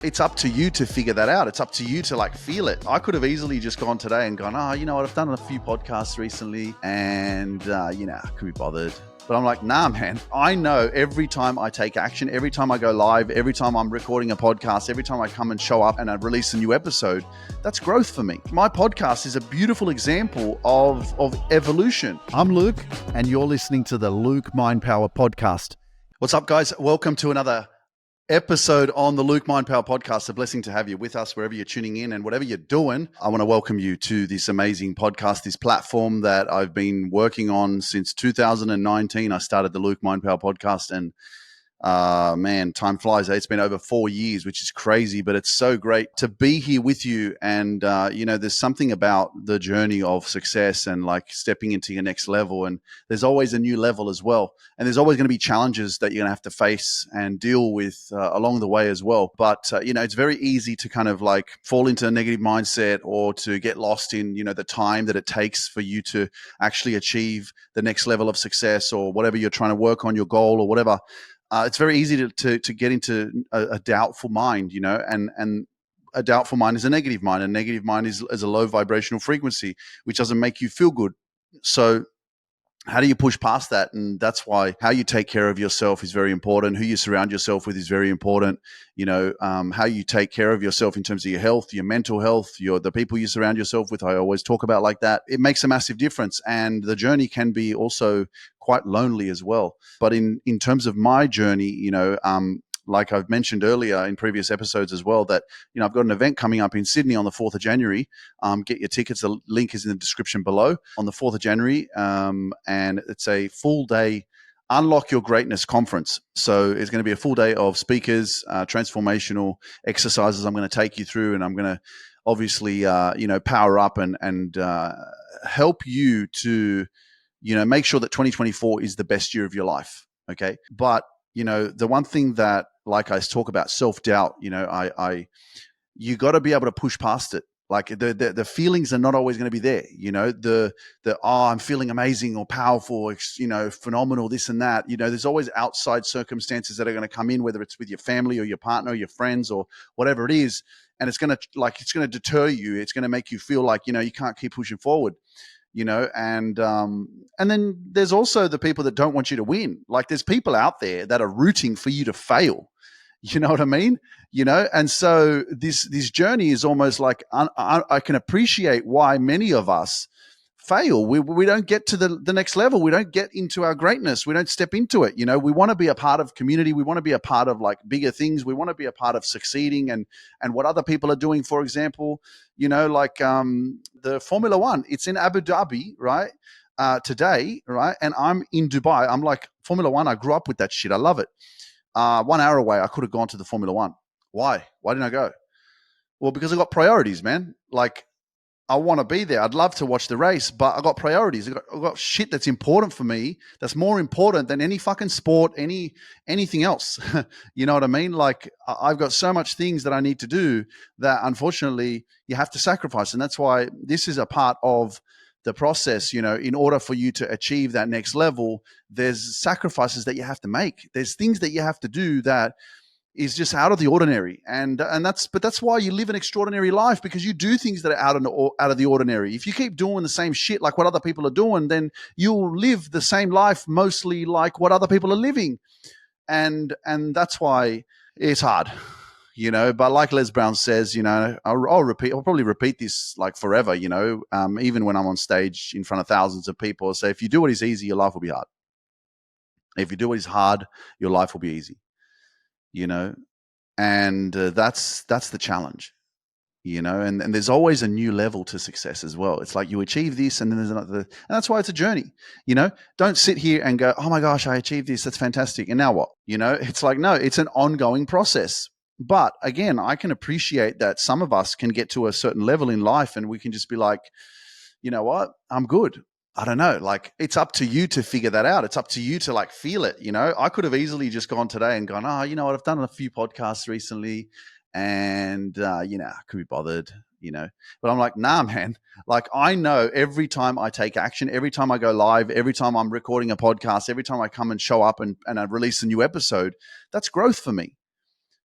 It's up to you to figure that out. It's up to you to feel it. I could have easily just gone today and gone, you know what, I've done a few podcasts recently and, I couldn't be bothered. But I'm like, nah, man, I know every time I take action, every time I go live, every time I'm recording a podcast, every time I come and show up and I release a new episode, that's growth for me. My podcast is a beautiful example of evolution. I'm Luke, and you're listening to the Luke Mind Power Podcast. What's up, guys? Welcome to another episode on the Luke Mind Power Podcast. A blessing to have you with us wherever you're tuning in and whatever you're doing. I want to welcome you to this amazing podcast, this platform that I've been working on since 2019. I started the Luke Mind Power Podcast, and man, time flies. It's been over 4 years, which is crazy, but it's so great to be here with you. And, there's something about the journey of success and stepping into your next level. And there's always a new level as well. And there's always going to be challenges that you're going to have to face and deal with along the way as well. But, it's very easy to kind of fall into a negative mindset or to get lost in, the time that it takes for you to actually achieve the next level of success or whatever you're trying to work on, your goal or whatever. It's very easy to get into a doubtful mind, and a doubtful mind is a negative mind. A negative mind is a low vibrational frequency, which doesn't make you feel good. So how do you push past that? And that's why how you take care of yourself is very important. Who you surround yourself with is very important. How you take care of yourself in terms of your health, your mental health, the people you surround yourself with. I always talk about like that. It makes a massive difference. And the journey can be also quite lonely as well. But in terms of my journey, like I've mentioned earlier in previous episodes as well, that, I've got an event coming up in Sydney on the 4th of January. Get your tickets. The link is in the description below on the 4th of January. And it's a full day Unlock Your Greatness conference. So it's going to be a full day of speakers, transformational exercises I'm going to take you through. And I'm going to obviously, power up and help you to, make sure that 2024 is the best year of your life. Okay. But, the one thing that, like I talk about self-doubt, you got to be able to push past it. Like the feelings are not always going to be there, I'm feeling amazing or powerful, phenomenal, this and that. There's always outside circumstances that are going to come in, whether it's with your family or your partner or your friends or whatever it is. And it's going to deter you. It's going to make you feel like, you can't keep pushing forward. And then there's also the people that don't want you to win. Like there's people out there that are rooting for you to fail. You know what I mean? And so this journey is almost like I can appreciate why many of us fail. We don't get to the next level. We don't get into our greatness. We don't step into it. We want to be a part of community. We want to be a part of bigger things. We want to be a part of succeeding and what other people are doing. For example, the Formula One, it's in Abu Dhabi, right? Today, right? And I'm in Dubai. I'm like, Formula One, I grew up with that shit. I love it. 1 hour away, I could have gone to the Formula One. Why? Why didn't I go? Well, because I got priorities, man. I want to be there. I'd love to watch the race, but I got priorities. I got shit that's important for me. That's more important than any fucking sport, anything else. You know what I mean? I've got so much things that I need to do that unfortunately you have to sacrifice. And that's why this is a part of the process. In order for you to achieve that next level, there's sacrifices that you have to make. There's things that you have to do that is just out of the ordinary, and that's why you live an extraordinary life, because you do things that are out of the ordinary. If you keep doing the same shit like what other people are doing, then you'll live the same life mostly like what other people are living, and that's why it's hard. But like Les Brown says, I'll probably repeat this forever, even when I'm on stage in front of thousands of people. I'll say, if you do what is easy, your life will be hard. If you do what is hard, your life will be easy. And that's the challenge, and there's always a new level to success as well. It's like you achieve this and then there's another, and that's why it's a journey. Don't sit here and go, oh my gosh, I achieved this, that's fantastic, and now what? It's like, no, it's an ongoing process. But again, I can appreciate that some of us can get to a certain level in life and we can just be like, you know what, I'm good. I don't know. It's up to you to figure that out. It's up to you to feel it. I could have easily just gone today and gone, you know what, I've done a few podcasts recently and, I could be bothered, but I'm like, nah, man, I know every time I take action, every time I go live, every time I'm recording a podcast, every time I come and show up and I release a new episode, that's growth for me.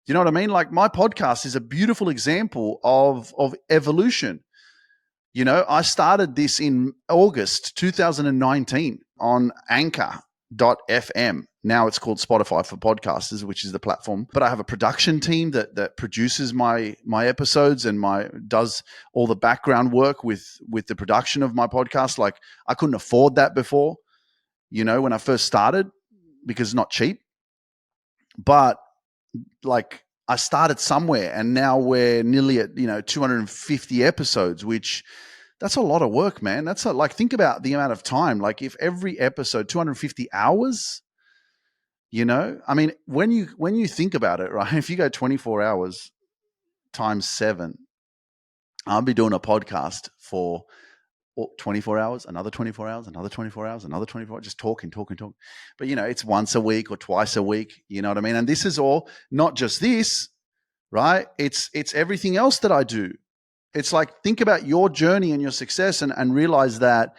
You know what I mean? Like my podcast is a beautiful example of evolution. You know, I started this in August 2019 on Anchor.fm. Now it's called Spotify for podcasters, which is the platform. But I have a production team that produces my episodes and does all the background work with the production of my podcast. Like I couldn't afford that before, you know, when I first started, because it's not cheap. But like I started somewhere, and now we're nearly at 250 episodes, which that's a lot of work, man. That's like, think about the amount of time. Like if every episode 250 hours, I mean, when you think about it, right? If you go 24 hours times 7, I'll be doing a podcast for 24 hours, another 24 hours, another 24 hours, another 24 hours, just talking. But it's once a week or twice a week, you know what I mean? And this is all not just this, right? It's everything else that I do. It's like, think about your journey and your success, and realize that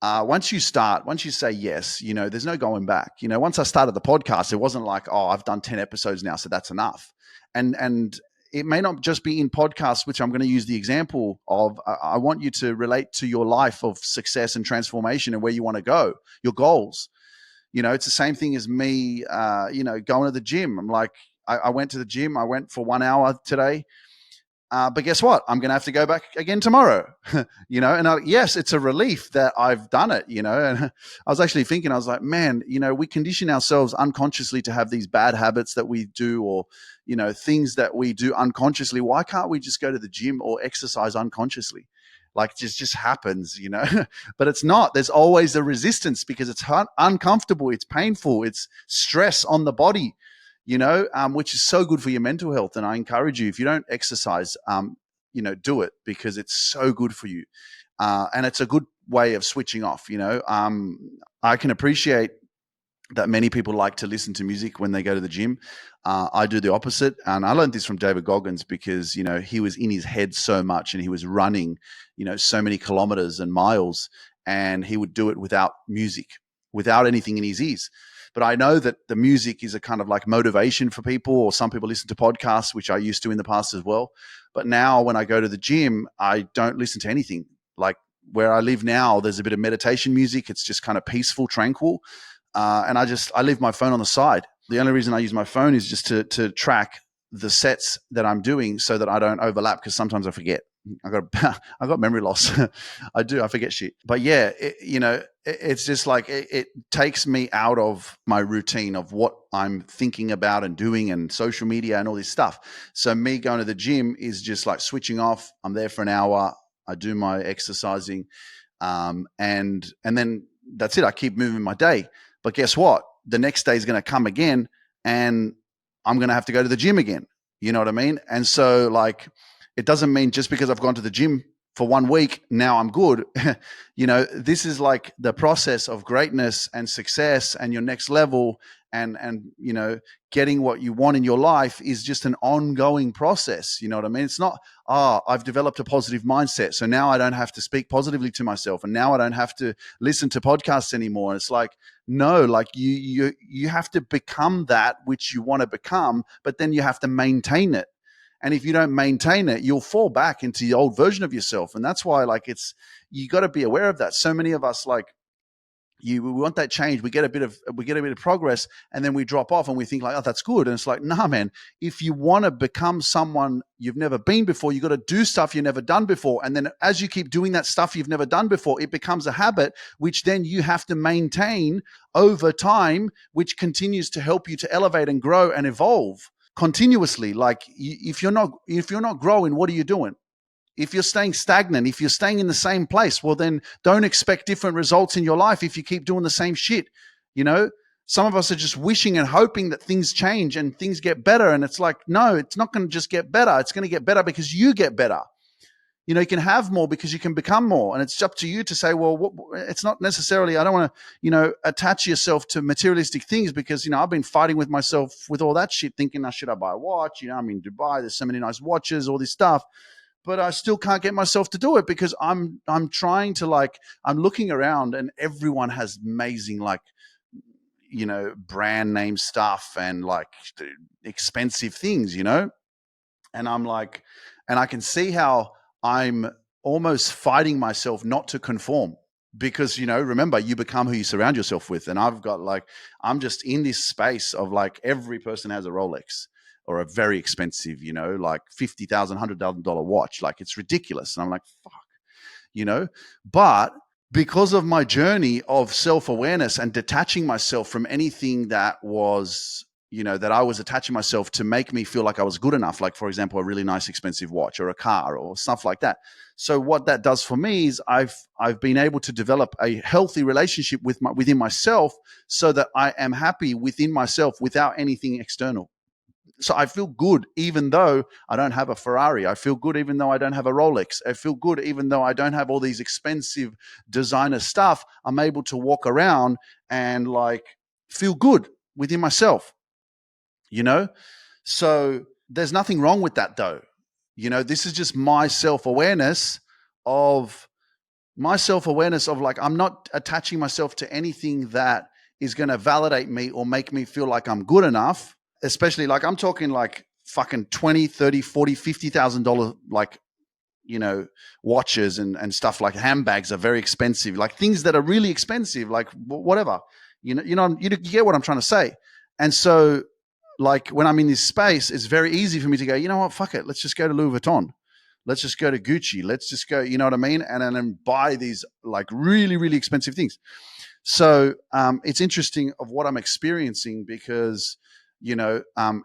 once you say yes, there's no going back. Once I started the podcast, it wasn't like, oh, I've done 10 episodes now, so that's enough. And it may not just be in podcasts, which I'm going to use the example of. I want you to relate to your life of success and transformation and where you want to go, your goals. It's the same thing as me, going to the gym. I'm like, I went to the gym. I went for 1 hour today. But guess what? I'm going to have to go back again tomorrow, and yes, it's a relief that I've done it, and I was actually thinking, I was like, man, we condition ourselves unconsciously to have these bad habits that we do, or, things that we do unconsciously. Why can't we just go to the gym or exercise unconsciously? Like just happens, but it's not. There's always a resistance because it's uncomfortable. It's painful. It's stress on the body, which is so good for your mental health. And I encourage you, if you don't exercise, do it, because it's so good for you. And it's a good way of switching off, I can appreciate that many people like to listen to music when they go to the gym. I do the opposite. And I learned this from David Goggins, because, he was in his head so much, and he was running, so many kilometers and miles, and he would do it without music, without anything in his ears. But I know that the music is a kind of like motivation for people, or some people listen to podcasts, which I used to in the past as well. But now when I go to the gym, I don't listen to anything. Like where I live now, there's a bit of meditation music. It's just kind of peaceful, tranquil. And I leave my phone on the side. The only reason I use my phone is just to track the sets that I'm doing, so that I don't overlap, because sometimes I forget. I got memory loss. I forget shit. But yeah, it's just like it takes me out of my routine of what I'm thinking about and doing, and social media and all this stuff. So me going to the gym is just like switching off. I'm there for an hour. I do my exercising, and then that's it. I keep moving my day. But guess what? The next day is going to come again, and I'm going to have to go to the gym again. You know what I mean? And so like, it doesn't mean just because I've gone to the gym for 1 week, now I'm good. This is like the process of greatness and success and your next level, and getting what you want in your life is just an ongoing process. You know what I mean? It's not, I've developed a positive mindset, so now I don't have to speak positively to myself, and now I don't have to listen to podcasts anymore. It's like, no, like you have to become that which you want to become, but then you have to maintain it. And if you don't maintain it, you'll fall back into the old version of yourself. And that's why, like, you got to be aware of that. So many of us, like, we want that change. We get a bit of progress, and then we drop off, and we think like, oh, that's good. And it's like, nah, man, if you want to become someone you've never been before, you got to do stuff you've never done before. And then as you keep doing that stuff you've never done before, it becomes a habit, which then you have to maintain over time, which continues to help you to elevate and grow and evolve continuously. Like if you're not growing, what are you doing? If you're staying stagnant, if you're staying in the same place, well, then don't expect different results in your life if you keep doing the same shit. Some of us are just wishing and hoping that things change and things get better. And it's like, no, it's not going to just get better. It's going to get better because you get better. You can have more because you can become more. And it's up to you to say, well, it's not necessarily, I don't want to, attach yourself to materialistic things, because, I've been fighting with myself with all that shit, thinking, should I buy a watch? I'm in Dubai. There's so many nice watches, all this stuff. But I still can't get myself to do it, because I'm trying to, like, I'm looking around and everyone has amazing, like, brand name stuff and like expensive things, and I'm like, and I can see how I'm almost fighting myself not to conform because, remember, you become who you surround yourself with. And I've got like, I'm just in this space of like every person has a Rolex or a very expensive, like $50,000, $100,000 watch. Like it's ridiculous. And I'm like, fuck, but because of my journey of self-awareness and detaching myself from anything that was, that I was attaching myself to make me feel like I was good enough, like for example, a really nice expensive watch or a car or stuff like that. So what that does for me is I've been able to develop a healthy relationship within myself so that I am happy within myself without anything external. So I feel good even though I don't have a Ferrari. I feel good even though I don't have a Rolex. I feel good even though I don't have all these expensive designer stuff. I'm able to walk around and like feel good within myself, So there's nothing wrong with that though. This is just my self-awareness of like, I'm not attaching myself to anything that is going to validate me or make me feel like I'm good enough. Especially like I'm talking like fucking 20, 30, 40, $50,000 like, watches and stuff, like handbags are very expensive, like things that are really expensive, like whatever, you get what I'm trying to say. And so like when I'm in this space, it's very easy for me to go, you know what, fuck it. Let's just go to Louis Vuitton. Let's just go to Gucci. Let's just go, you know what I mean? And then buy these like really, really expensive things. So it's interesting of what I'm experiencing because, I'm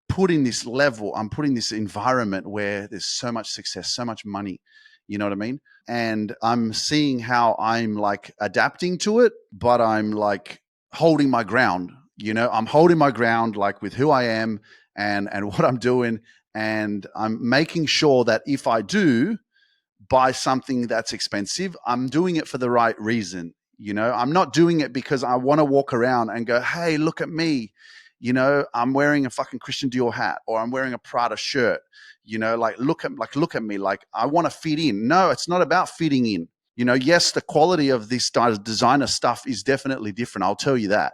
put in this level, I'm put in this environment where there's so much success, so much money, you know what I mean? And I'm seeing how I'm like adapting to it, but I'm like holding my ground, I'm holding my ground like with who I am and what I'm doing. And I'm making sure that if I do buy something that's expensive, I'm doing it for the right reason. I'm not doing it because I want to walk around and go, hey, look at me. I'm wearing a fucking Christian Dior hat or I'm wearing a Prada shirt. Like look at me. Like I want to fit in. No, it's not about fitting in. Yes, the quality of this designer stuff is definitely different. I'll tell you that.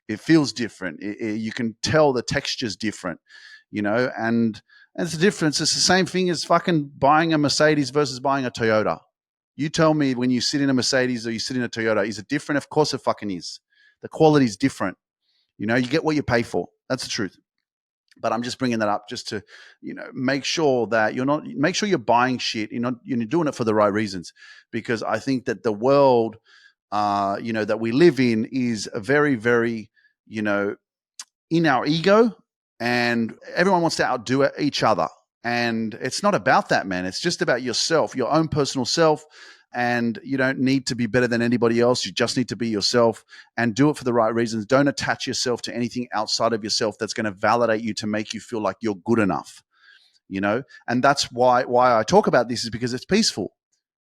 It feels different. You can tell the texture's different, and it's the difference. It's the same thing as fucking buying a Mercedes versus buying a Toyota. You tell me when you sit in a Mercedes or you sit in a Toyota, is it different? Of course it fucking is. The quality is different. You get what you pay for. That's the truth. But I'm just bringing that up just to, make sure that make sure you're buying shit. You're doing it for the right reasons, because I think that the world, that we live in is a very, very, in our ego, and everyone wants to outdo each other. And it's not about that, man. It's just about yourself, your own personal self. And you don't need to be better than anybody else. You just need to be yourself and do it for the right reasons. Don't attach yourself to anything outside of yourself that's going to validate you to make you feel like you're good enough, And that's why I talk about this, is because it's peaceful,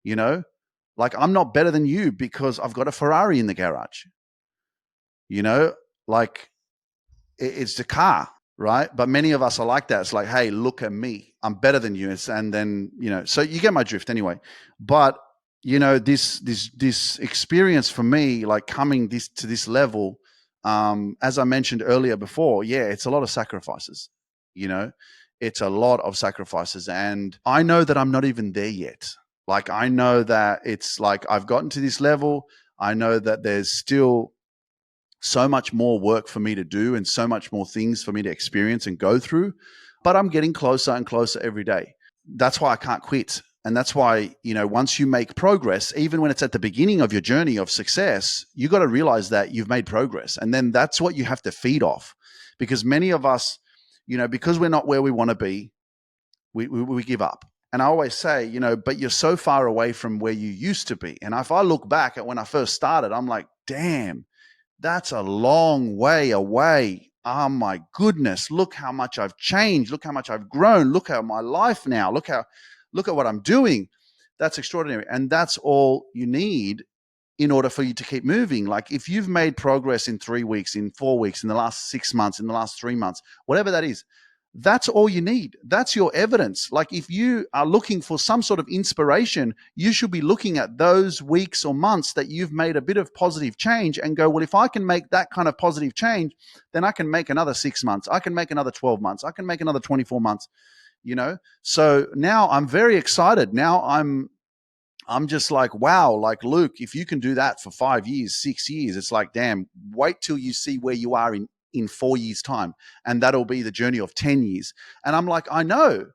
Like I'm not better than you because I've got a Ferrari in the garage, Like it's the car, right? But many of us are like that. It's like, hey, look at me. I'm better than you. And then, so you get my drift anyway. But this experience for me, like coming to this level, as I mentioned earlier before, yeah, it's a lot of sacrifices, it's a lot of sacrifices. And I know that I'm not even there yet. Like, I know that it's like, I've gotten to this level. I know that there's still so much more work for me to do and so much more things for me to experience and go through, but I'm getting closer and closer every day. That's why I can't quit. And that's why, once you make progress, even when it's at the beginning of your journey of success, you got to realize that you've made progress. And then that's what you have to feed off, because many of us, because we're not where we want to be, we give up. And I always say, but you're so far away from where you used to be. And if I look back at when I first started, I'm like, damn, that's a long way away. Oh my goodness, look how much I've changed. Look how much I've grown. Look at my life now. Look at what I'm doing. That's extraordinary. And that's all you need in order for you to keep moving. Like if you've made progress in 3 weeks, in 4 weeks, in the last 6 months, in the last 3 months, whatever that is, That's all you need. That's your evidence. Like if you are looking for some sort of inspiration, you should be looking at those weeks or months that you've made a bit of positive change and go, well, if I can make that kind of positive change, then I can make another 6 months. I can make another 12 months. I can make another 24 months, you know? So now I'm very excited. Now I'm just like, wow, like Luke, if you can do that for 5 years, 6 years, it's like, damn, wait till you see where you are in 4 years' time. And that'll be the journey of 10 years. And I'm like, I know.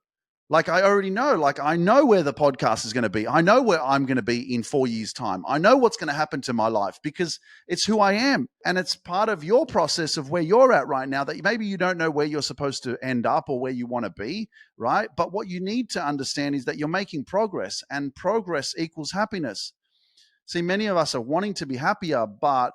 Like I already know. Like I know where the podcast is going to be. I know where I'm going to be in 4 years' time. I know what's going to happen to my life because it's who I am. And it's part of your process of where you're at right now that maybe you don't know where you're supposed to end up or where you want to be, right? But what you need to understand is that you're making progress, and progress equals happiness. See, many of us are wanting to be happier, but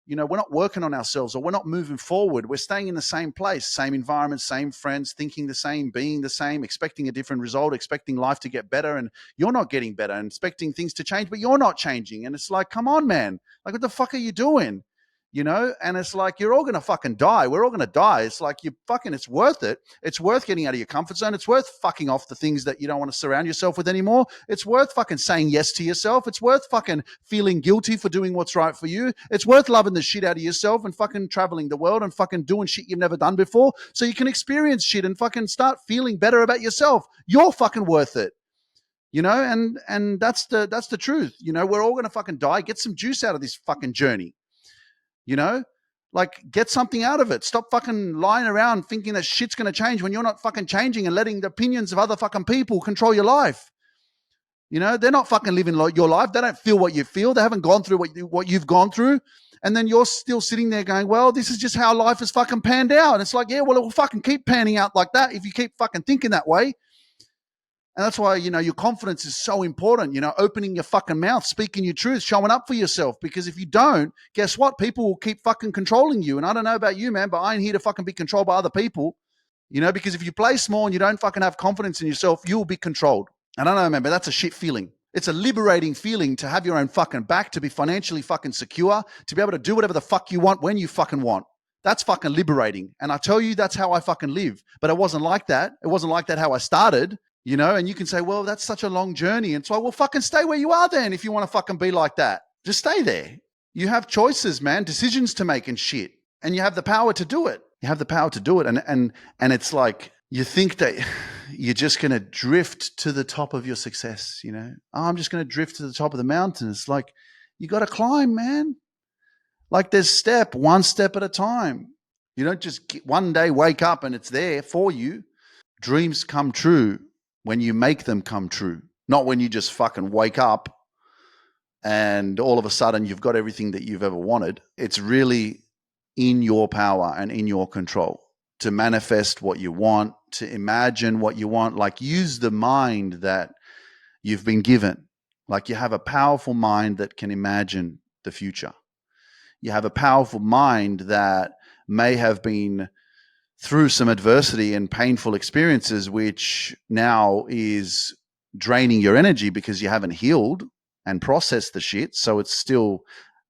we're not working on ourselves, or we're not moving forward. We're staying in the same place, same environment, same friends, thinking the same, being the same, expecting a different result, expecting life to get better, and you're not getting better, and expecting things to change, but you're not changing. And it's like, come on, man. Like, what the fuck are you doing? And it's like, you're all going to fucking die. We're all going to die. It's like, it's worth it. It's worth getting out of your comfort zone. It's worth fucking off the things that you don't want to surround yourself with anymore. It's worth fucking saying yes to yourself. It's worth fucking feeling guilty for doing what's right for you. It's worth loving the shit out of yourself and fucking traveling the world and fucking doing shit you've never done before so you can experience shit and fucking start feeling better about yourself. You're fucking worth it. And that's the truth. We're all going to fucking die. Get some juice out of this fucking journey. Like get something out of it. Stop fucking lying around thinking that shit's going to change when you're not fucking changing and letting the opinions of other fucking people control your life. They're not fucking living your life. They don't feel what you feel. They haven't gone through what you've gone through. And then you're still sitting there going, well, this is just how life is fucking panned out. And it's like, yeah, well, it will fucking keep panning out like that if you keep fucking thinking that way. And that's why, your confidence is so important, opening your fucking mouth, speaking your truth, showing up for yourself. Because if you don't, guess what? People will keep fucking controlling you. And I don't know about you, man, but I ain't here to fucking be controlled by other people, because if you play small and you don't fucking have confidence in yourself, you will be controlled. I don't know, man, but that's a shit feeling. It's a liberating feeling to have your own fucking back, to be financially fucking secure, to be able to do whatever the fuck you want when you fucking want. That's fucking liberating. And I tell you, that's how I fucking live. But it wasn't like that. It wasn't like that how I started. And you can say, well, that's such a long journey. And so, well, fucking stay where you are then if you want to fucking be like that. Just stay there. You have choices, man, decisions to make and shit. And you have the power to do it. You have the power to do it. And it's like you think that you're just going to drift to the top of your success, Oh, I'm just going to drift to the top of the mountain. It's like you got to climb, man. Like there's one step at a time. You don't just one day wake up and it's there for you. Dreams come true when you make them come true, not when you just fucking wake up and all of a sudden you've got everything that you've ever wanted. It's really in your power and in your control to manifest what you want, to imagine what you want. Like use the mind that you've been given. Like you have a powerful mind that can imagine the future. You have a powerful mind that may have been through some adversity and painful experiences, which now is draining your energy because you haven't healed and processed the shit. So it's still,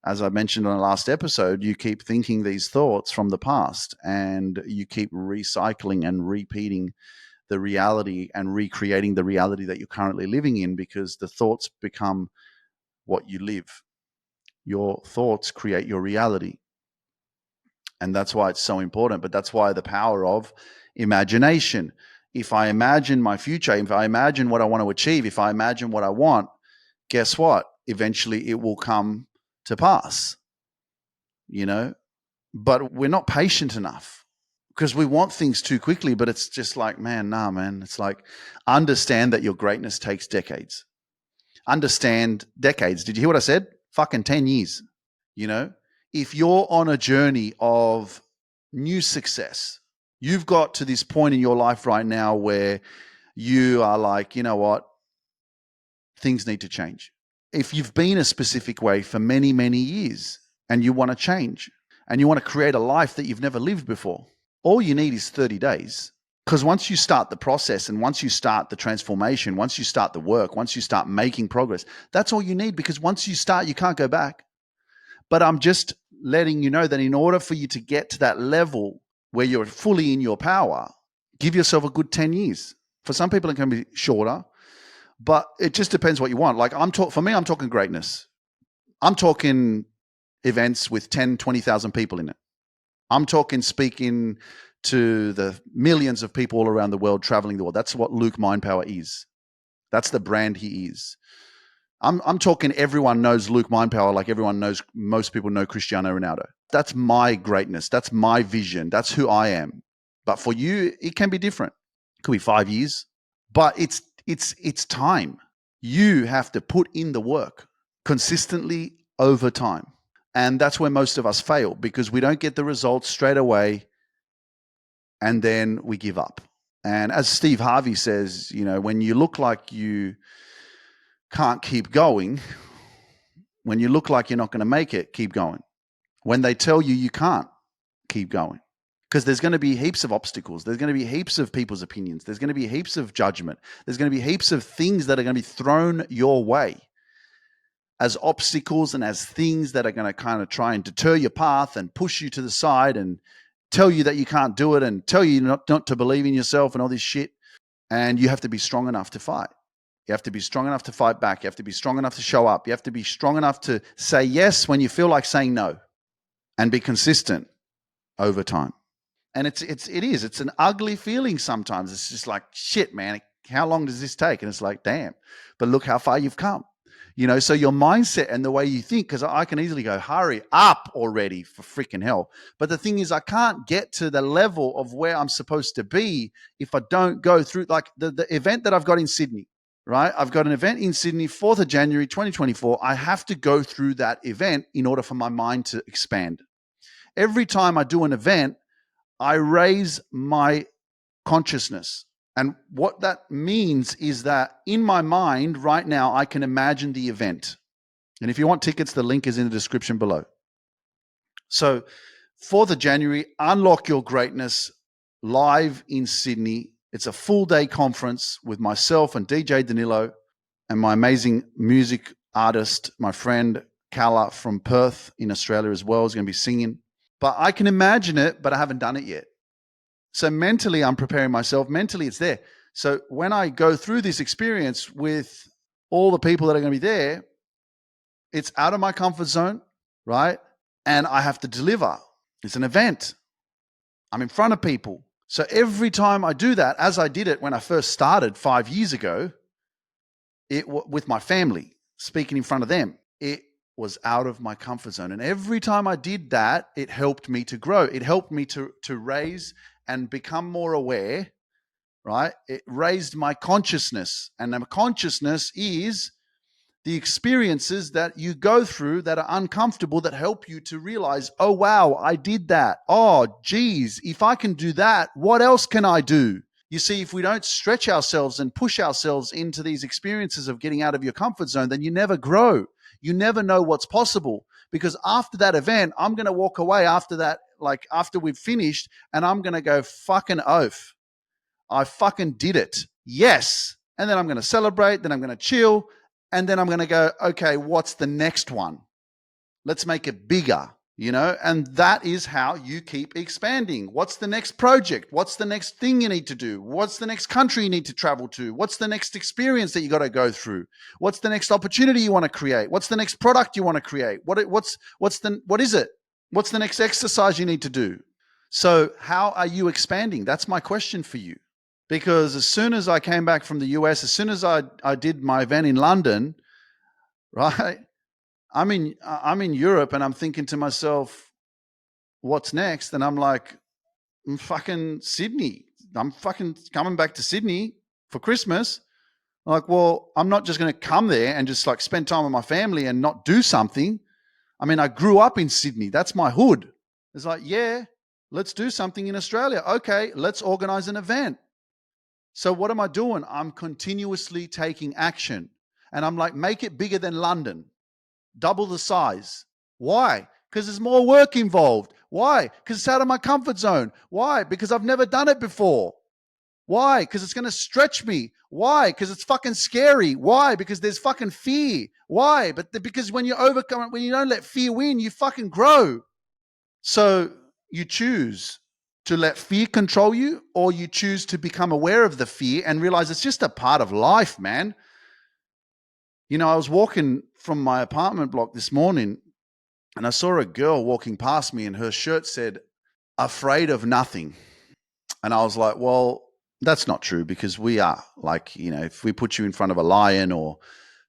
as I mentioned on the last episode, you keep thinking these thoughts from the past and you keep recycling and repeating the reality and recreating the reality that you're currently living in, because the thoughts become what you live. Your thoughts create your reality. And that's why it's so important. But that's why the power of imagination. If I imagine my future, if I imagine what I want to achieve, if I imagine what I want, guess what? Eventually it will come to pass, But we're not patient enough because we want things too quickly. But it's just like, man. It's like, understand that your greatness takes decades. Understand decades. Did you hear what I said? Fucking 10 years, If you're on a journey of new success, you've got to this point in your life right now where you are like, you know what? Things need to change. If you've been a specific way for many, many years and you want to change and you want to create a life that you've never lived before, all you need is 30 days. Because once you start the process and once you start the transformation, once you start the work, once you start making progress, that's all you need, because once you start, you can't go back. But I'm just letting you know that in order for you to get to that level where you're fully in your power, Give yourself a good 10 years. For some people, it can be shorter, but it just depends what you want. Like for me, I'm talking greatness. I'm talking events with 10, 20,000 people in it. I'm talking speaking to the millions of people all around the world, traveling the world. That's what Luke Mindpower is. That's the brand he is. I'm talking everyone knows Luke Mindpower like everyone knows, most people know Cristiano Ronaldo. That's my greatness. That's my vision. That's who I am. But for you, it can be different. It could be 5 years, but it's time. You have to put in the work consistently over time. And that's where most of us fail, because we don't get the results straight away and then we give up. And as Steve Harvey says, when you look like you can't keep going, when you look like you're not going to make it, keep going. When they tell you you can't, keep going. Because there's going to be heaps of obstacles. There's going to be heaps of people's opinions. There's going to be heaps of judgment. There's going to be heaps of things that are going to be thrown your way as obstacles and as things that are going to kind of try and deter your path and push you to the side and tell you that you can't do it and tell you not to believe in yourself and all this shit. And you have to be strong enough to fight. You have to be strong enough to fight back. You have to be strong enough to show up. You have to be strong enough to say yes when you feel like saying no, and be consistent over time. And it is. It's an ugly feeling sometimes. It's just like, shit, man, how long does this take? And it's like, damn, but look how far you've come. So your mindset and the way you think, because I can easily go, hurry up already, for freaking hell. But the thing is, I can't get to the level of where I'm supposed to be if I don't go through, like the event that I've got in Sydney, right? I've got an event in Sydney, 4th of January, 2024. I have to go through that event in order for my mind to expand. Every time I do an event, I raise my consciousness. And what that means is that in my mind right now, I can imagine the event. And if you want tickets, the link is in the description below. So 4th of January, Unlock Your Greatness, live in Sydney. It's a full day conference with myself and DJ Danilo and my amazing music artist, my friend Kala from Perth in Australia as well, is going to be singing. But I can imagine it, but I haven't done it yet. So mentally, I'm preparing myself. Mentally, it's there. So when I go through this experience with all the people that are going to be there, it's out of my comfort zone, right? And I have to deliver. It's an event. I'm in front of people. So every time I do that, as I did it when I first started 5 years ago, with my family, speaking in front of them, it was out of my comfort zone. And every time I did that, it helped me to grow. It helped me to raise and become more aware, right? It raised my consciousness. And the consciousness is the experiences that you go through that are uncomfortable, that help you to realize, oh, wow, I did that. Oh, geez, if I can do that, what else can I do? You see, if we don't stretch ourselves and push ourselves into these experiences of getting out of your comfort zone, then you never grow. You never know what's possible. Because after that event, I'm going to walk away after that, like after we've finished, and I'm going to go, fucking oath, I fucking did it. Yes. And then I'm going to celebrate. Then I'm going to chill. And then I'm going to go, okay, what's the next one? Let's make it bigger, and that is how you keep expanding. What's the next project? What's the next thing you need to do? What's the next country you need to travel to? What's the next experience that you got to go through? What's the next opportunity you want to create? What's the next product you want to create? What is it? What's the next exercise you need to do? So how are you expanding? That's my question for you. Because as soon as I came back from the US, as soon as I did my event in London, right, I'm in Europe and I'm thinking to myself, what's next? And I'm like, I'm fucking Sydney. I'm fucking coming back to Sydney for Christmas. I'm like, well, I'm not just going to come there and just like spend time with my family and not do something. I mean, I grew up in Sydney. That's my hood. It's like, yeah, let's do something in Australia. Okay, let's organize an event. So what am I doing? I'm continuously taking action. And I'm like, make it bigger than London. Double the size. Why? Because there's more work involved. Why? Because it's out of my comfort zone. Why? Because I've never done it before. Why? Because it's going to stretch me. Why? Because it's fucking scary. Why? Because there's fucking fear. Why? Because when you overcome it, when you don't let fear win, you fucking grow. So you choose to let fear control you, or you choose to become aware of the fear and realize it's just a part of life, man. You know, I was walking from my apartment block this morning and I saw a girl walking past me and her shirt said, "Afraid of nothing." And I was like, well, that's not true, because we are. Like, you know, if we put you in front of a lion or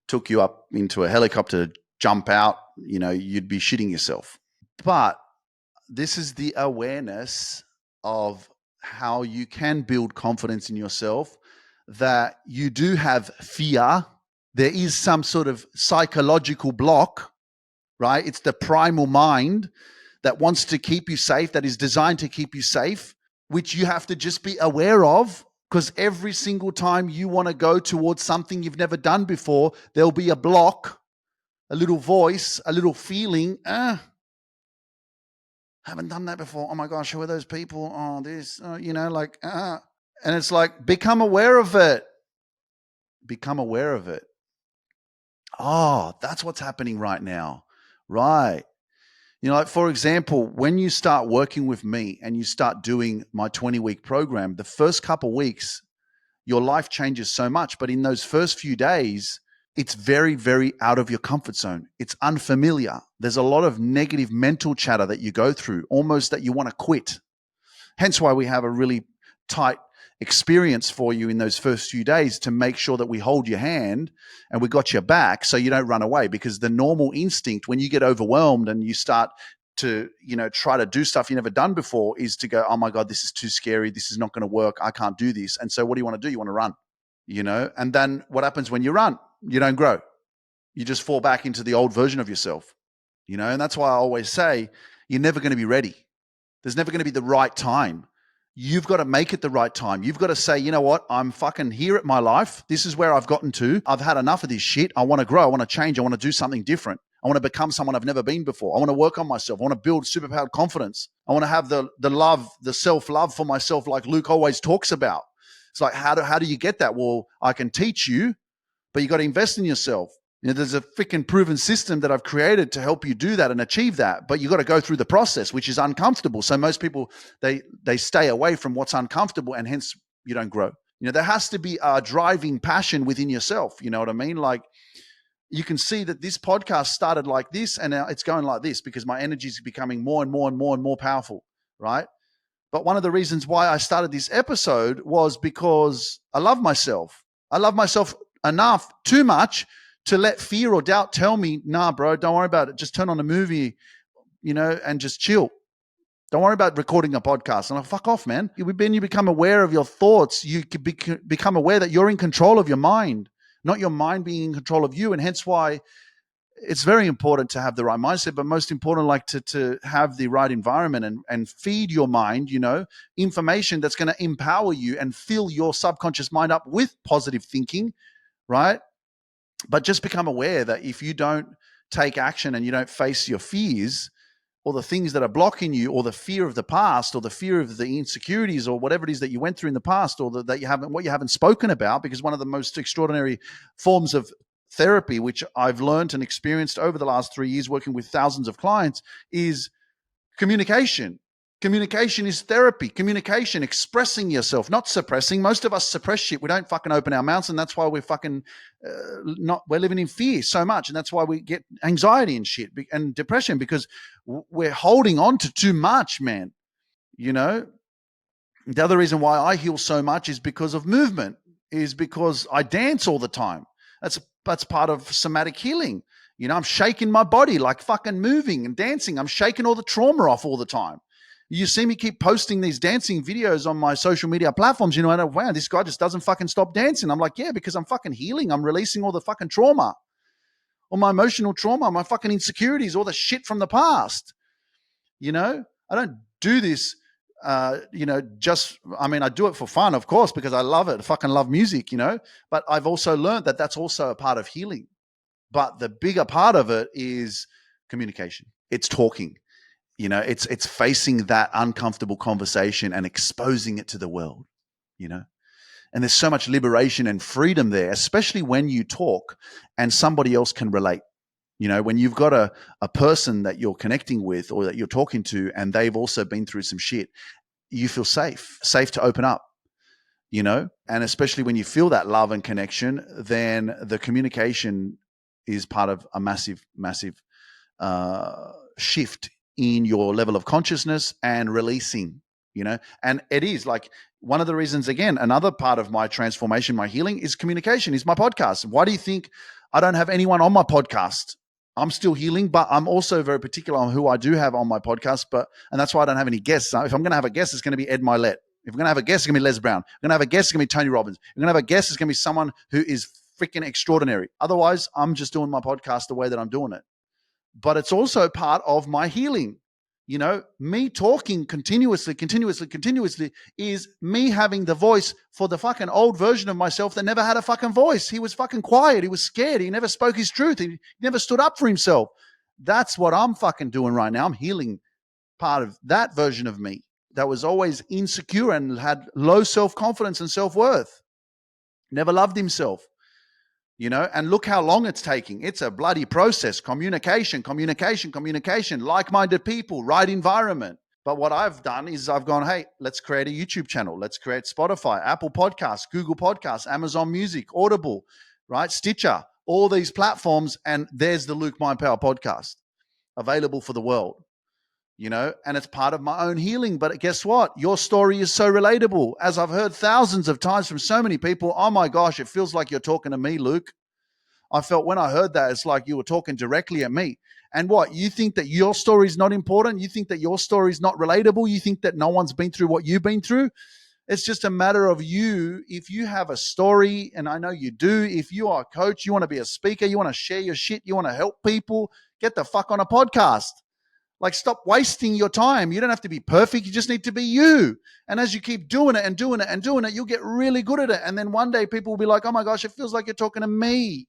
took you up into a helicopter to jump out, you know, you'd be shitting yourself. But this is the awareness of how you can build confidence in yourself, that you do have fear. There is some sort of psychological block, right? It's the primal mind that wants to keep you safe, that is designed to keep you safe, which you have to just be aware of, because every single time you want to go towards something you've never done before, there'll be a block, a little voice, a little feeling. Haven't done that before. Oh my gosh, who are those people? Oh, this, you know, like, and it's like, become aware of it. Become aware of it. Oh, that's what's happening right now. Right. You know, like, for example, when you start working with me and you start doing my 20-week program, the first couple of weeks, your life changes so much. But in those first few days, it's very, very out of your comfort zone. It's unfamiliar. There's a lot of negative mental chatter that you go through, almost that you want to quit. Hence why we have a really tight experience for you in those first few days, to make sure that we hold your hand and we got your back so you don't run away. Because the normal instinct when you get overwhelmed and you start to, you know, try to do stuff you've never done before is to go, oh my God, this is too scary. This is not going to work. I can't do this. And so what do you want to do? You want to run, you know? And then what happens when you run? You don't grow. You just fall back into the old version of yourself, you know? And that's why I always say, you're never going to be ready. There's never going to be the right time. You've got to make it the right time. You've got to say, you know what? I'm fucking here at my life. This is where I've gotten to. I've had enough of this shit. I want to grow. I want to change. I want to do something different. I want to become someone I've never been before. I want to work on myself. I want to build superpowered confidence. I want to have the love, the self-love for myself, like Luke always talks about. It's like, how do you get that? Well, I can teach you, but you got to invest in yourself. You know, there's a freaking proven system that I've created to help you do that and achieve that, but you got to go through the process, which is uncomfortable. So most people, they stay away from what's uncomfortable, and hence you don't grow. You know, there has to be a driving passion within yourself. You know what I mean? Like, you can see that this podcast started like this and now it's going like this because my energy is becoming more and more and more and more powerful, right? But one of the reasons why I started this episode was because I love myself. I love myself enough, too much, to let fear or doubt tell me, nah, bro, don't worry about it. Just turn on a movie, you know, and just chill. Don't worry about recording a podcast. And I'm like, fuck off, man. When you become aware of your thoughts, you become aware that you're in control of your mind, not your mind being in control of you. And hence why it's very important to have the right mindset, but most important, like to have the right environment and feed your mind, you know, information that's going to empower you and fill your subconscious mind up with positive thinking, right? But just become aware that if you don't take action and you don't face your fears or the things that are blocking you, or the fear of the past, or the fear of the insecurities, or whatever it is that you went through in the past, or that you haven't spoken about, because one of the most extraordinary forms of therapy, which I've learned and experienced over the last 3 years working with thousands of clients, is communication. Communication is therapy. Communication, expressing yourself, not suppressing. Most of us suppress shit. We don't fucking open our mouths, and that's why we're fucking we're living in fear so much, and that's why we get anxiety and shit and depression, because we're holding on to too much, man. You know, the other reason why I heal so much is because of movement, is because I dance all the time. That's part of somatic healing. You know, I'm shaking my body, like fucking moving and dancing. I'm shaking all the trauma off all the time. You see me keep posting these dancing videos on my social media platforms, you know, and wow, this guy just doesn't fucking stop dancing. I'm like, yeah, because I'm fucking healing. I'm releasing all the fucking trauma, all my emotional trauma, my fucking insecurities, all the shit from the past. You know, I don't do this, you know, I do it for fun, of course, because I love it. I fucking love music, you know, but I've also learned that that's also a part of healing. But the bigger part of it is communication. It's talking. You know, it's facing that uncomfortable conversation and exposing it to the world, you know. And there's so much liberation and freedom there, especially when you talk and somebody else can relate. You know, when you've got a person that you're connecting with or that you're talking to, and they've also been through some shit, you feel safe to open up, and especially when you feel that love and connection, then the communication is part of a massive, massive shift in your level of consciousness and releasing, and it is like one of the reasons, again, another part of my transformation, my healing is communication, is my podcast. Why do you think I don't have anyone on my podcast? I'm still healing, but I'm also very particular on who I do have on my podcast. And that's why I don't have any guests. If I'm going to have a guest, it's going to be Ed Milet. If we're going to have a guest, it's going to be Les Brown. If we're going to have a guest, it's going to be Tony Robbins. If we're going to have a guest, it's going to be someone who is freaking extraordinary. Otherwise, I'm just doing my podcast the way that I'm doing it. But it's also part of my healing. Me talking continuously is me having the voice for the fucking old version of myself that never had a fucking voice. He was fucking quiet. He was scared. He never spoke his truth. He never stood up for himself. That's what I'm fucking doing right now. I'm healing part of that version of me that was always insecure and had low self-confidence and self-worth. Never loved himself. And look how long it's taking. It's a bloody process. Communication, like-minded people, right environment. But what I've done is I've gone, hey, let's create a YouTube channel. Let's create Spotify, Apple Podcasts, Google Podcasts, Amazon Music, Audible, right? Stitcher, all these platforms. And there's the Luke Mind Power podcast available for the world, and it's part of my own healing. But guess what? Your story is so relatable. As I've heard thousands of times from so many people, oh my gosh, it feels like you're talking to me, Luke. I felt when I heard that, it's like you were talking directly at me. And what? You think that your story is not important? You think that your story is not relatable? You think that no one's been through what you've been through? It's just a matter of you. If you have a story, and I know you do, if you are a coach, you want to be a speaker, you want to share your shit, you want to help people, get the fuck on a podcast. Like, stop wasting your time. You don't have to be perfect. You just need to be you. And as you keep doing it and doing it and doing it, you'll get really good at it. And then one day people will be like, oh my gosh, it feels like you're talking to me.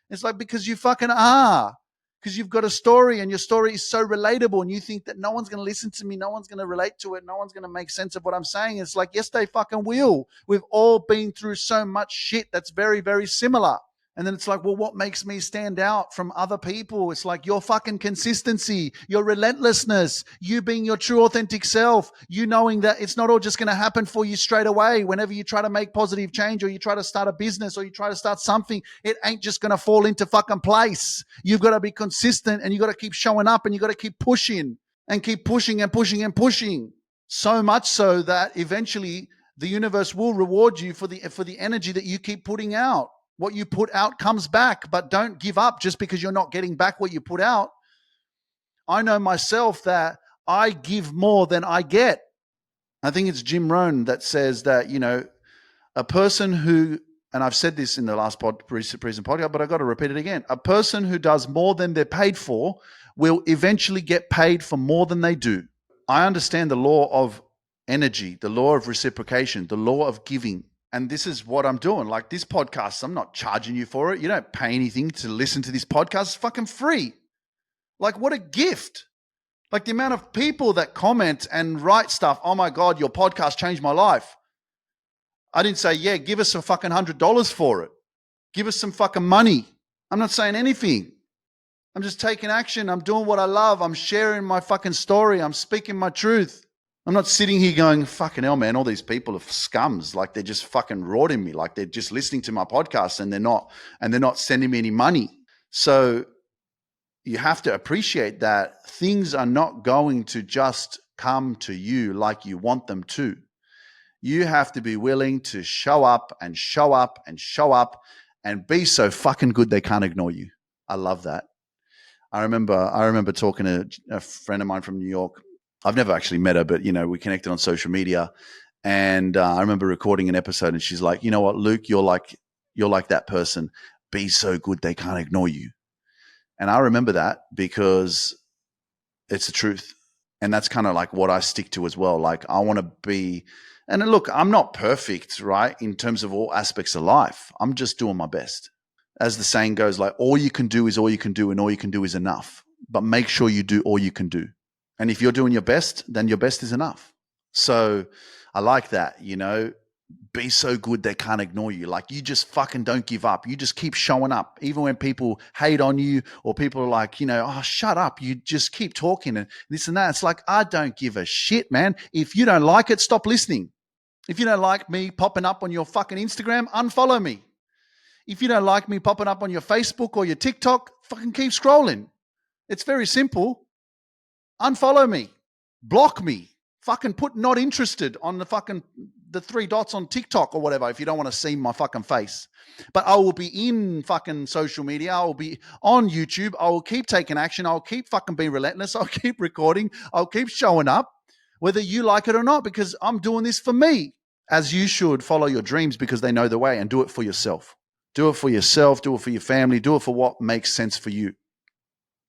It's like, because you fucking are. Because you've got a story and your story is so relatable, and you think that no one's going to listen to me, no one's going to relate to it, no one's going to make sense of what I'm saying. It's like, yes, they fucking will. We've all been through so much shit that's very, very similar. And then it's like, well, what makes me stand out from other people? It's like your fucking consistency, your relentlessness, you being your true authentic self, you knowing that it's not all just going to happen for you straight away. Whenever you try to make positive change, or you try to start a business, or you try to start something, it ain't just going to fall into fucking place. You've got to be consistent, and you got to keep showing up, and you got to keep pushing and keep pushing and pushing and pushing. So much so that eventually the universe will reward you for the energy that you keep putting out. What you put out comes back, but don't give up just because you're not getting back what you put out. I know myself that I give more than I get. I think it's Jim Rohn that says that, a person who, and I've said this in the last recent podcast, but I've got to repeat it again. A person who does more than they're paid for will eventually get paid for more than they do. I understand the law of energy, the law of reciprocation, the law of giving. And this is what I'm doing. Like this podcast, I'm not charging you for it. You don't pay anything to listen to this podcast. It's fucking free. Like, what a gift. Like the amount of people that comment and write stuff. Oh my God, your podcast changed my life. I didn't say, yeah, give us a fucking $100 for it. Give us some fucking money. I'm not saying anything. I'm just taking action. I'm doing what I love. I'm sharing my fucking story. I'm speaking my truth. I'm not sitting here going, fucking hell, man, all these people are scums. Like they're just fucking rorting me. Like they're just listening to my podcast and they're not sending me any money. So you have to appreciate that things are not going to just come to you like you want them to. You have to be willing to show up and show up and show up and be so fucking good they can't ignore you. I love that. I remember talking to a friend of mine from New York. I've never actually met her, but, we connected on social media. And I remember recording an episode and she's like, you know what, Luke, you're like that person. Be so good they can't ignore you. And I remember that because it's the truth. And that's kind of like what I stick to as well. Like I want to be, and look, I'm not perfect, right? In terms of all aspects of life. I'm just doing my best. As the saying goes, like all you can do is all you can do, and all you can do is enough. But make sure you do all you can do. And if you're doing your best, then your best is enough. So I like that, be so good they can't ignore you. Like, you just fucking don't give up. You just keep showing up. Even when people hate on you or people are like, oh, shut up. You just keep talking and this and that. It's like, I don't give a shit, man. If you don't like it, stop listening. If you don't like me popping up on your fucking Instagram, unfollow me. If you don't like me popping up on your Facebook or your TikTok, fucking keep scrolling. It's very simple. Unfollow me. Block me. Fucking put not interested on the 3 dots on TikTok or whatever if you don't want to see my fucking face. But I will be in fucking social media. I will be on YouTube. I will keep taking action. I'll keep fucking being relentless. I'll keep recording. I'll keep showing up, whether you like it or not, because I'm doing this for me. As you should follow your dreams because they know the way, and do it for yourself. Do it for yourself. Do it for your family. Do it for what makes sense for you.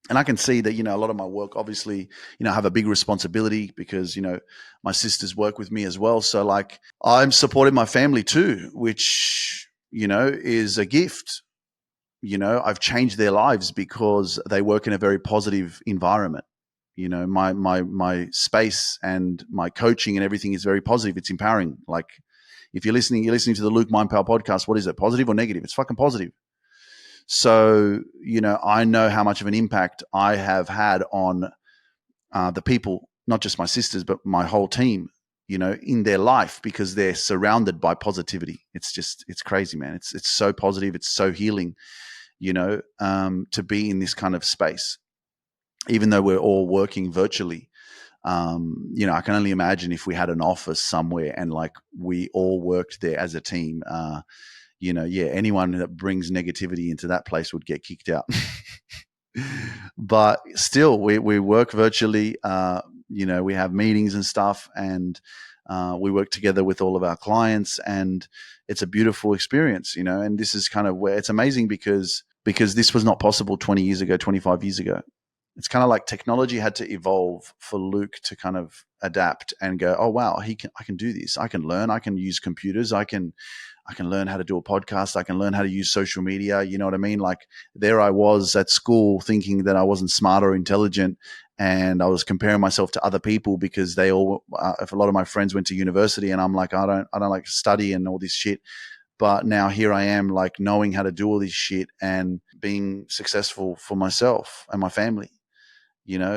And I can see that, a lot of my work, obviously, I have a big responsibility because, my sisters work with me as well. So like, I'm supporting my family too, which, is a gift. I've changed their lives because they work in a very positive environment. My space and my coaching and everything is very positive. It's empowering. Like, if you're listening to the Luke Mind Power podcast, what is it? Positive or negative? It's fucking positive. So, I know how much of an impact I have had on the people, not just my sisters, but my whole team, in their life, because they're surrounded by positivity. It's crazy, man. It's so positive. It's so healing, to be in this kind of space, even though we're all working virtually. I can only imagine if we had an office somewhere and like we all worked there as a team, anyone that brings negativity into that place would get kicked out. But still, we work virtually. We have meetings and stuff, and we work together with all of our clients, and it's a beautiful experience, and this is kind of where it's amazing because this was not possible 20 years ago, 25 years ago. It's kind of like technology had to evolve for Luke to kind of adapt and go, oh, wow, I can do this. I can learn. I can use computers. I can learn how to do a podcast. I can learn how to use social media. You know what I mean? Like, there I was at school thinking that I wasn't smart or intelligent, and I was comparing myself to other people because they all, if a lot of my friends went to university, and I'm like, I don't like to study and all this shit. But now here I am, like, knowing how to do all this shit and being successful for myself and my family.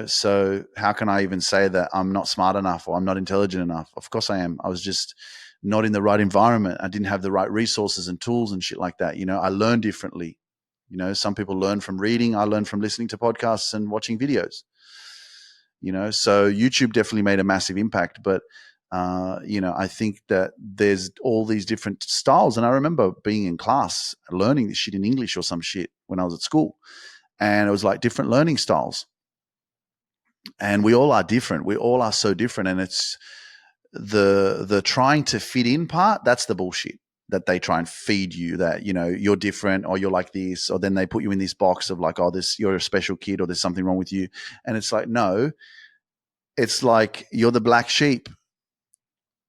So how can I even say that I'm not smart enough or I'm not intelligent enough? Of course I am. I was just not in the right environment. I didn't have the right resources and tools and shit like that. I learn differently. Some people learn from reading. I learn from listening to podcasts and watching videos. So YouTube definitely made a massive impact. But, I think that there's all these different styles. And I remember being in class, learning this shit in English or some shit when I was at school. And it was like different learning styles. And we all are different. We all are so different. And it's the trying to fit in part, that's the bullshit that they try and feed you, that, you're different or you're like this, or then they put you in this box of like, oh, you're a special kid or there's something wrong with you. And it's like, no, it's like you're the black sheep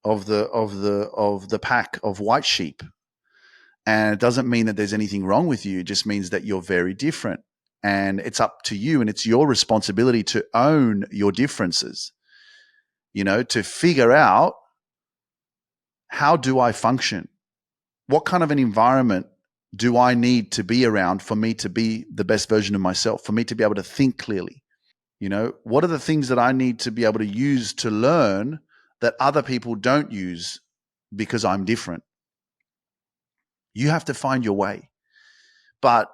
of the pack of white sheep. And it doesn't mean that there's anything wrong with you. It just means that you're very different. And it's up to you, and it's your responsibility to own your differences, to figure out, how do I function? What kind of an environment do I need to be around for me to be the best version of myself, for me to be able to think clearly? What are the things that I need to be able to use to learn that other people don't use because I'm different? You have to find your way. But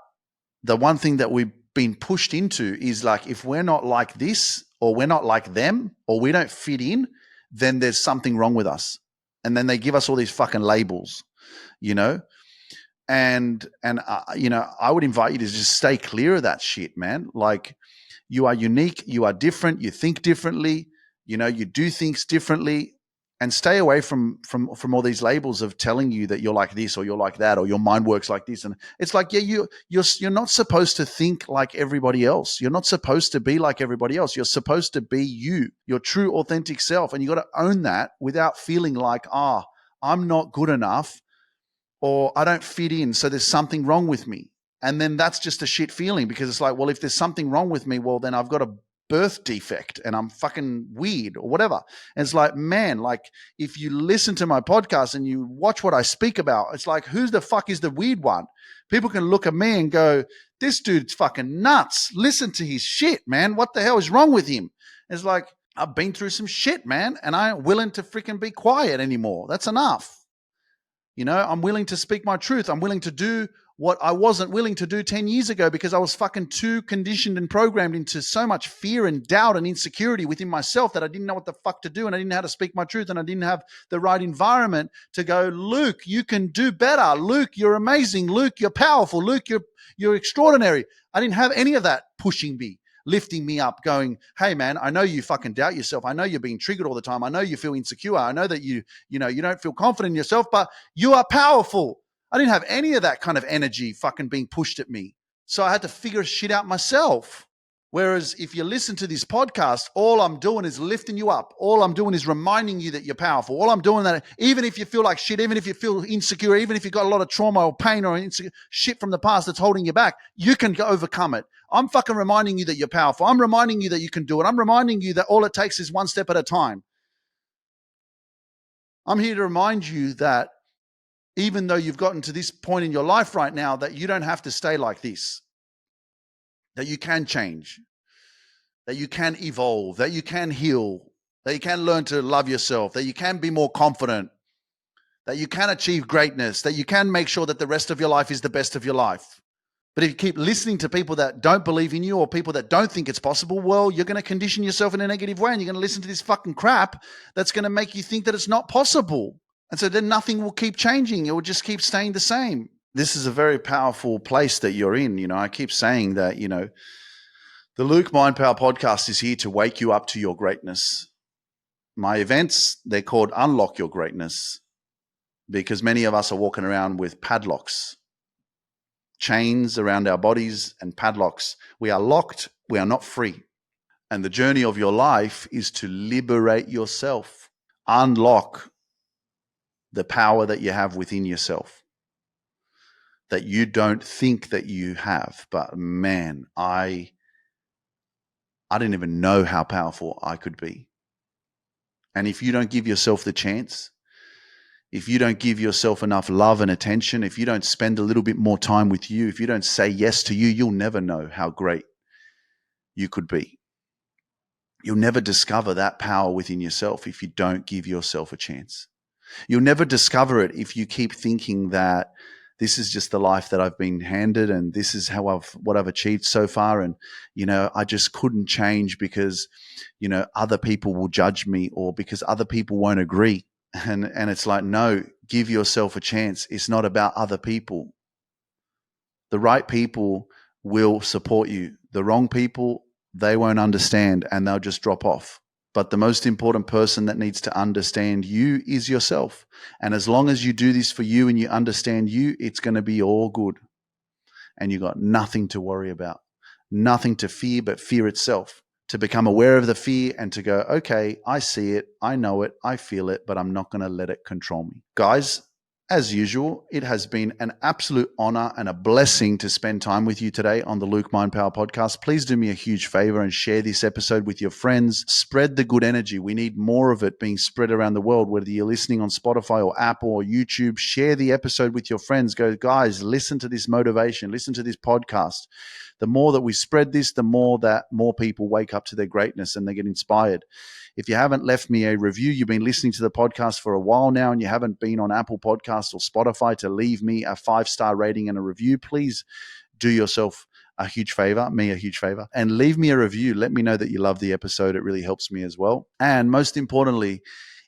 the one thing that we've been pushed into is like, if we're not like this, or we're not like them, or we don't fit in, then there's something wrong with us. And then they give us all these fucking labels, and I would invite you to just stay clear of that shit, man. Like, you are unique, you are different, you think differently, you do things differently. And stay away from all these labels of telling you that you're like this or you're like that or your mind works like this. And it's like, yeah, you're not supposed to think like everybody else. You're not supposed to be like everybody else. You're supposed to be you, your true authentic self. And you got to own that without feeling like, I'm not good enough or I don't fit in, so there's something wrong with me. And then that's just a shit feeling, because it's like, well, if there's something wrong with me, well, then I've got to birth defect and I'm fucking weird or whatever. And it's like, man, like if you listen to my podcast and you watch what I speak about, it's like, who the fuck is the weird one? People can look at me and go, this dude's fucking nuts. Listen to his shit, man. What the hell is wrong with him? It's like, I've been through some shit, man, and I ain't willing to freaking be quiet anymore. That's enough. You know, I'm willing to speak my truth. I'm willing to do what I wasn't willing to do 10 years ago because I was fucking too conditioned and programmed into so much fear and doubt and insecurity within myself that I didn't know what the fuck to do, and I didn't know how to speak my truth, and I didn't have the right environment to go, Luke, you can do better. Luke, you're amazing. Luke, you're powerful. Luke, you're extraordinary. I didn't have any of that pushing me, lifting me up, going, hey man, I know you fucking doubt yourself. I know you're being triggered all the time. I know you feel insecure. I know that you don't feel confident in yourself, but you are powerful. I didn't have any of that kind of energy fucking being pushed at me. So I had to figure shit out myself. Whereas if you listen to this podcast, all I'm doing is lifting you up. All I'm doing is reminding you that you're powerful. All I'm doing that, even if you feel like shit, even if you feel insecure, even if you've got a lot of trauma or pain or shit from the past that's holding you back, you can overcome it. I'm fucking reminding you that you're powerful. I'm reminding you that you can do it. I'm reminding you that all it takes is one step at a time. I'm here to remind you that even though you've gotten to this point in your life right now, that you don't have to stay like this, that you can change, that you can evolve, that you can heal, that you can learn to love yourself, that you can be more confident, that you can achieve greatness, that you can make sure that the rest of your life is the best of your life. But if you keep listening to people that don't believe in you or people that don't think it's possible, well, you're going to condition yourself in a negative way, and you're going to listen to this fucking crap that's going to make you think that it's not possible. And so then nothing will keep changing. It will just keep staying the same. This is a very powerful place that you're in. You know, I keep saying that, you know, the Luke Mind Power podcast is here to wake you up to your greatness. My events, they're called Unlock Your Greatness, because many of us are walking around with padlocks, chains around our bodies and padlocks. We are locked. We are not free. And the journey of your life is to liberate yourself, unlock the power that you have within yourself that you don't think that you have. But man, I didn't even know how powerful I could be. And if you don't give yourself the chance, if you don't give yourself enough love and attention, if you don't spend a little bit more time with you, if you don't say yes to you, you'll never know how great you could be. You'll never discover that power within yourself if you don't give yourself a chance. You'll never discover it if you keep thinking that this is just the life that I've been handed and this is what I've achieved so far. And, you know, I just couldn't change because, you know, other people will judge me or because other people won't agree. And it's like, no, give yourself a chance. It's not about other people. The right people will support you. The wrong people, they won't understand and they'll just drop off. But the most important person that needs to understand you is yourself. And as long as you do this for you and you understand you, it's going to be all good. And you've got nothing to worry about, nothing to fear but fear itself. To become aware of the fear and to go, okay, I see it, I know it, I feel it, but I'm not going to let it control me. Guys, as usual, it has been an absolute honor and a blessing to spend time with you today on the Luke Mind Power podcast. Please do me a huge favor and share this episode with your friends. Spread the good energy. We need more of it being spread around the world, whether you're listening on Spotify or Apple or YouTube. Share the episode with your friends. Go, guys, listen to this motivation. Listen to this podcast. The more that we spread this, the more that more people wake up to their greatness and they get inspired. If you haven't left me a review, you've been listening to the podcast for a while now and you haven't been on Apple Podcasts or Spotify to leave me a 5-star rating and a review, please do yourself a huge favor, me a huge favor, and leave me a review. Let me know that you love the episode. It really helps me as well. And most importantly,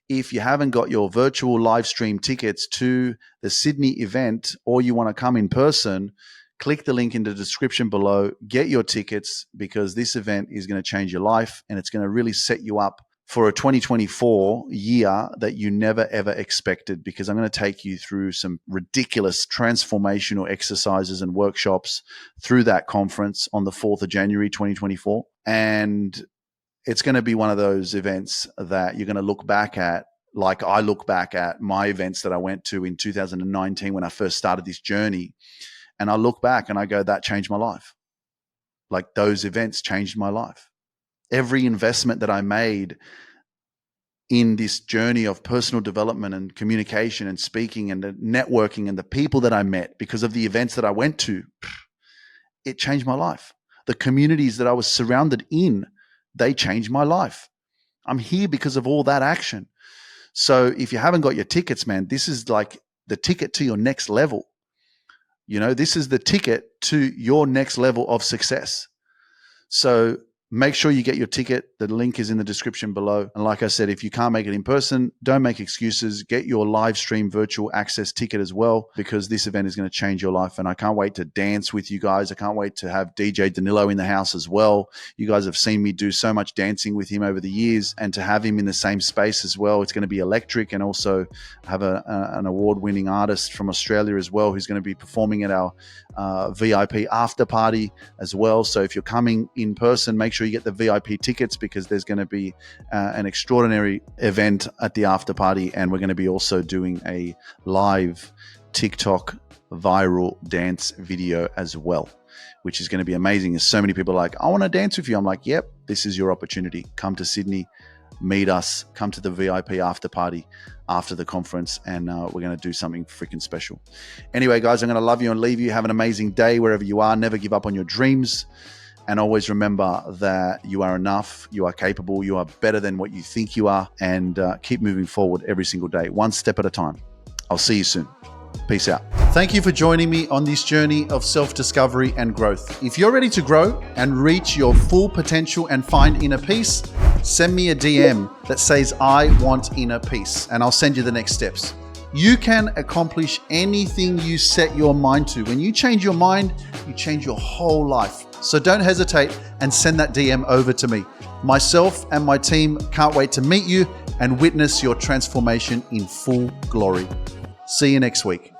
if you haven't got your virtual live stream tickets to the Sydney event or you want to come in person, click the link in the description below, get your tickets because this event is going to change your life and it's going to really set you up for a 2024 year that you never, ever expected, because I'm going to take you through some ridiculous transformational exercises and workshops through that conference on the 4th of January, 2024. And it's going to be one of those events that you're going to look back at, like I look back at my events that I went to in 2019 when I first started this journey. And I look back and I go, that changed my life. Like those events changed my life. every investment that I made in this journey of personal development and communication and speaking and the networking and the people that I met because of the events that I went to, it changed my life. The communities that I was surrounded in, they changed my life. I'm here because of all that action. So if you haven't got your tickets, man, this is like the ticket to your next level. This is the ticket to your next level of success. So make sure you get your ticket. The link is in the description below. And like I said, if you can't make it in person, don't make excuses. Get your live stream virtual access ticket as well, because this event is going to change your life. And I can't wait to dance with you guys. I can't wait to have DJ Danilo in the house as well. You guys have seen me do so much dancing with him over the years, and to have him in the same space as well, it's going to be electric. And also have an award-winning artist from Australia as well, who's going to be performing at our VIP after party as well. So if you're coming in person, make sure you get the VIP tickets, because there's going to be an extraordinary event at the after party, and we're going to be also doing a live TikTok viral dance video as well, which is going to be amazing. There's so many people like, I want to dance with you. I'm like, yep, this is your opportunity. Come to Sydney, meet us, come to the VIP after party after the conference, and we're going to do something freaking special. Anyway, guys, I'm going to love you and leave you. Have an amazing day wherever you are. Never give up on your dreams. And always remember that you are enough, you are capable, you are better than what you think you are, and keep moving forward every single day, one step at a time. I'll see you soon. Peace out. Thank you for joining me on this journey of self-discovery and growth. If you're ready to grow and reach your full potential and find inner peace, send me a DM that says, I want inner peace, and I'll send you the next steps. You can accomplish anything you set your mind to. When you change your mind, you change your whole life. So don't hesitate and send that DM over to me. Myself and my team can't wait to meet you and witness your transformation in full glory. See you next week.